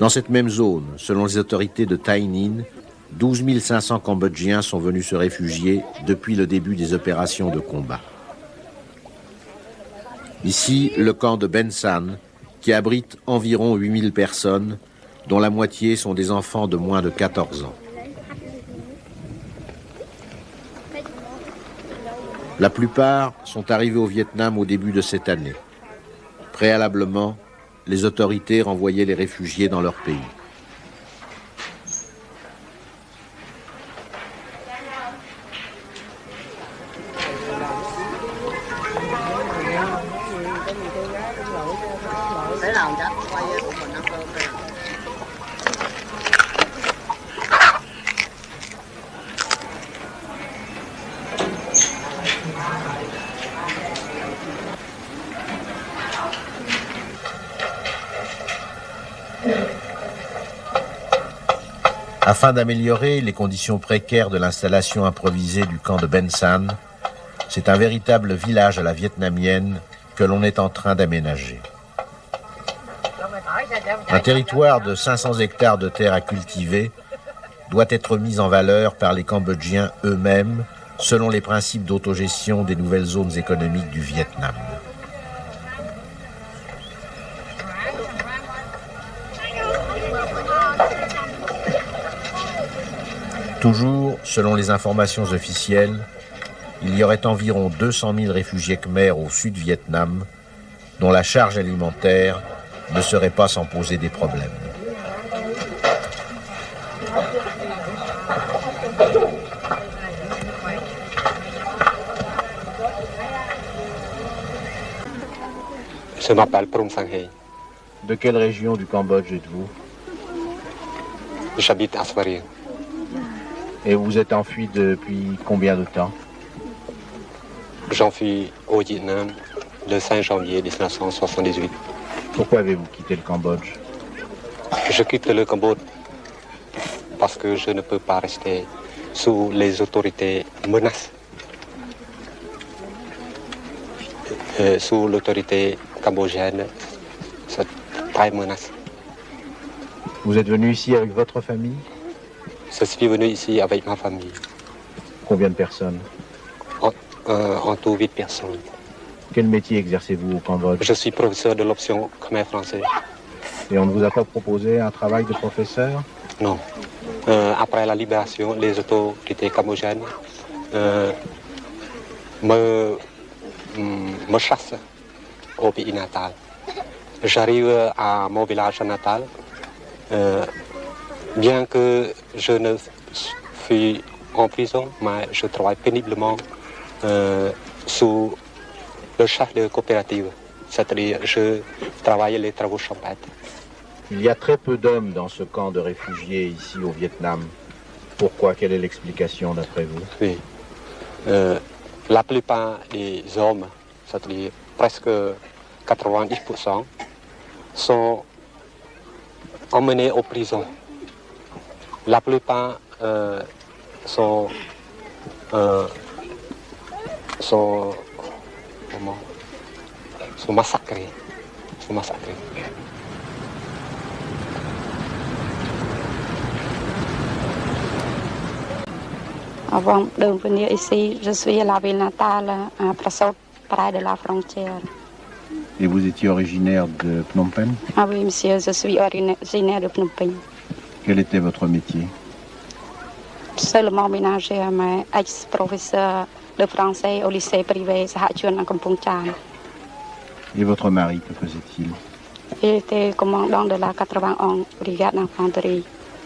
Dans cette même zone, selon les autorités de Tay Ninh, 12 500 Cambodgiens sont venus se réfugier depuis le début des opérations de combat. Ici, le camp de Ben San, qui abrite environ 8000 personnes, dont la moitié sont des enfants de moins de 14 ans. La plupart sont arrivés au Vietnam au début de cette année. Préalablement, les autorités renvoyaient les réfugiés dans leur pays. Afin d'améliorer les conditions précaires de l'installation improvisée du camp de Ben San, c'est un véritable village à la vietnamienne que l'on est en train d'aménager. Un territoire de 500 hectares de terre à cultiver doit être mis en valeur par les Cambodgiens eux-mêmes selon les principes d'autogestion des nouvelles zones économiques du Vietnam. Toujours, selon les informations officielles, il y aurait environ 200 000 réfugiés khmers au sud-Vietnam, dont la charge alimentaire ne serait pas sans poser des problèmes. Je m'appelle Prom Sang Hei. De quelle région du Cambodge êtes-vous? J'habite à Svaring. Et vous êtes enfui depuis combien de temps? J'enfuis au Vietnam le 5 janvier 1978. Pourquoi avez-vous quitté le Cambodge? Je quitte le Cambodge parce que je ne peux pas rester sous les autorités menaces. Sous l'autorité cambodgienne, c'est très menace. Vous êtes venu ici avec votre famille? Je suis venu ici avec ma famille. Combien de personnes? En tout 8 personnes. Quel métier exercez-vous au Cambodge? Je suis professeur de l'option khmer français. Et on ne vous a pas proposé un travail de professeur? Non. Après la libération, les autorités cambodgiennes me chassent au pays natal. J'arrive à mon village natal. Bien que je ne suis en prison, mais je travaille péniblement sous le chef de coopérative. C'est-à-dire je travaille les travaux champêtres. Il y a très peu d'hommes dans ce camp de réfugiés ici au Vietnam. Pourquoi? Quelle est l'explication d'après vous? Oui. La plupart des hommes, c'est-à-dire presque 90%, sont emmenés aux prisons. La plupart sont massacrés. Avant de venir ici, je suis à la ville natale, à Prasot, près de la frontière. Et vous étiez originaire de Phnom Penh? Ah oui, monsieur, je suis originaire de Phnom Penh. Quel était votre métier? Seulement ménagère, mais ex-professeur de français au lycée privé Sahachun à Kampong Chan. Et votre mari, que faisait-il? Il était commandant de la 91 brigade d'infanterie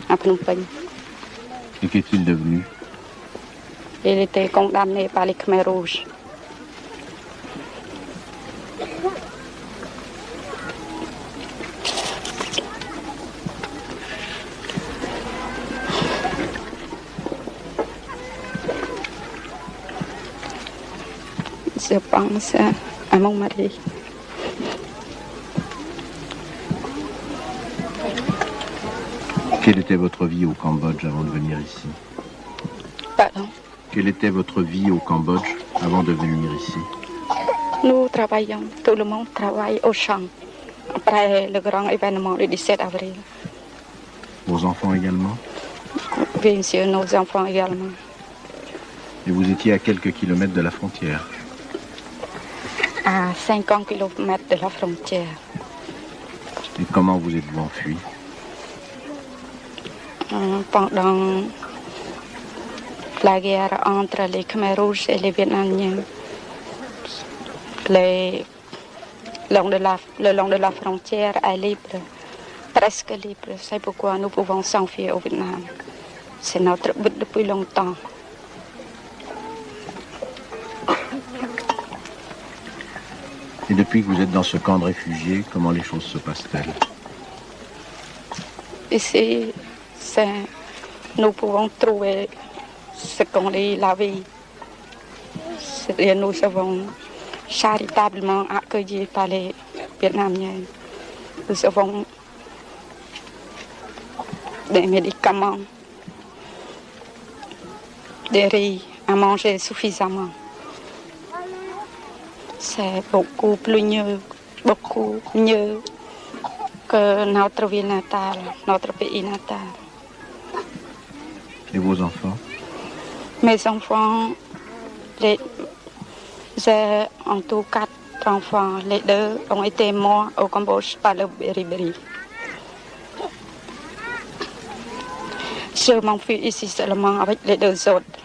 à Phnom Penh. Et qu'est-il devenu? Il était condamné par les Khmers rouges. Je pense à mon mari. Quelle était votre vie au Cambodge avant de venir ici? Pardon? Quelle était votre vie au Cambodge avant de venir ici? Nous travaillons, tout le monde travaille au champ. Après le grand événement du 17 avril, Vos enfants également? Bien sûr, nos enfants également. Et vous étiez à quelques kilomètres de la frontière? À 50 km de la frontière. Et comment vous êtes-vous enfui? Pendant la guerre entre les Khmers rouges et les Vietnamiens, le long de la frontière est libre, presque libre. C'est pourquoi nous pouvons s'enfuir au Vietnam. C'est notre but depuis longtemps. Et depuis que vous êtes dans ce camp de réfugiés, comment les choses se passent-elles? Ici, nous pouvons trouver ce qu'on est la vie. C'est-à-dire nous avons charitablement accueillis par les Vietnamiens. Nous avons des médicaments, des riz à manger suffisamment. C'est beaucoup mieux que notre ville natale, notre pays natal. Et vos enfants? Mes enfants, j'ai en tout 4 enfants. Les 2 ont été morts au Cambodge par le Beriberi. Je m'enfuis ici seulement avec les 2 autres.